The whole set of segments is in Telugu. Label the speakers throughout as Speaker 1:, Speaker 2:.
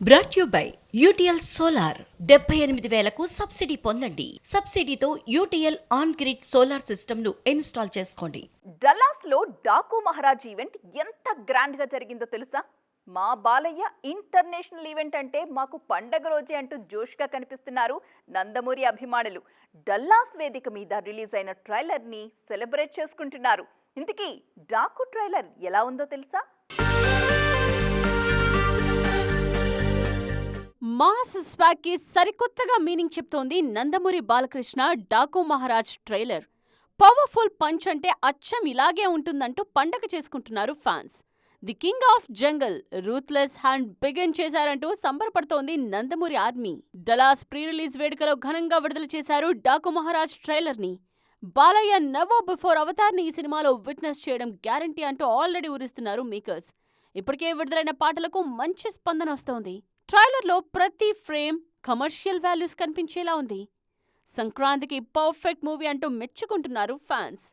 Speaker 1: Brought you by UTL solar 78,000కు సబ్సిడీ పొందండి. సబ్సిడీతో UTL on grid solar system ను ఇన్స్టాల్ చేసుకోండి.
Speaker 2: డల్లాస్ లో డాకు మహారాజ్ ఈవెంట్ ఎంత గ్రాండ్ గా జరిగిందో తెలుసా? మా బాలయ్య ఇంటర్నేషనల్ ఈవెంట్ అంటే మాకు పండగ రోజే అంటూ జోష్గా కనిపిస్తున్నారు నందమూరి అభిమానులు. డల్లాస్ వేదిక మీద రిలీజ్ అయిన ట్రైలర్ ని సెలబ్రేట్ చేసుకుంటున్నారు. ఇంతకీ డాకు ట్రైలర్ ఎలా ఉందో తెలుసా?
Speaker 3: మాస్ స్వాగ్ కి సరికొత్తగా మీనింగ్ చెప్తోంది Nandamuri Balakrishna Daaku Maharaaj trailer. Powerful punch అంటే అచ్చం ఇలాగే ఉంటుందంటూ పండగ చేసుకుంటున్నారు fans. The king of jungle ruthless hand begin చేశారంటూ సంబరపడుతోంది Nandamuri army. Dallas pre release వేడుకలో ఘనంగా విడుదల చేశారు డాకు మహారాజ్ ట్రైలర్ ని. బాలయ్య నెవర్ బిఫోర్ అవతార్ ని ఈ సినిమాలో విట్నెస్ చేయడం గ్యారంటీ అంటూ ఆల్రెడీ ఊరిస్తున్నారు మేకర్స్. ఇప్పటికే విడుదలైన పాటలకు మంచి స్పందన వస్తోంది. ట్రైలర్లో ప్రతి ఫ్రేమ్ కమర్షియల్ వాల్యూస్ కనిపించేలా ఉంది. సంక్రాంతికి పర్ఫెక్ట్ మూవీ అంటూ మెచ్చుకుంటున్నారు ఫ్యాన్స్.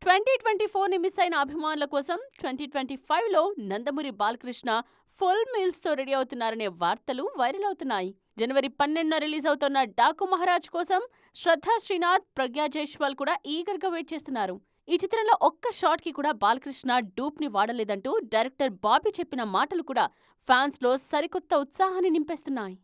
Speaker 3: 2024ని మిస్ అయిన అభిమానుల కోసం 2025లో నందమూరి బాలకృష్ణ ఫుల్ మీల్స్ తో రెడీ అవుతున్నారనే వార్తలు వైరల్ అవుతున్నాయి. జనవరి 12న రిలీజ్ అవుతున్న డాకు మహారాజ్ కోసం శ్రద్ధా శ్రీనాథ్, ప్రజ్ఞా జైస్వాల్ కూడా ఈగర్ గా వెయిట్ చేస్తున్నారు. ఈ చిత్రంలో ఒక్క షాట్ కి కూడా బాలకృష్ణ డూప్ ని వాడలేదంటూ డైరెక్టర్ బాబీ చెప్పిన మాటలు కూడా ఫ్యాన్స్ లో సరికొత్త ఉత్సాహాన్ని నింపేస్తున్నాయి.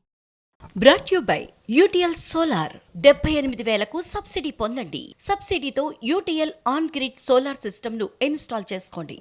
Speaker 1: Brought you by UTL solar 78,000కు సబ్సిడీ పొందండి. సబ్సిడీతో UTL on grid solar system ను ఇన్స్టాల్ చేసుకోండి.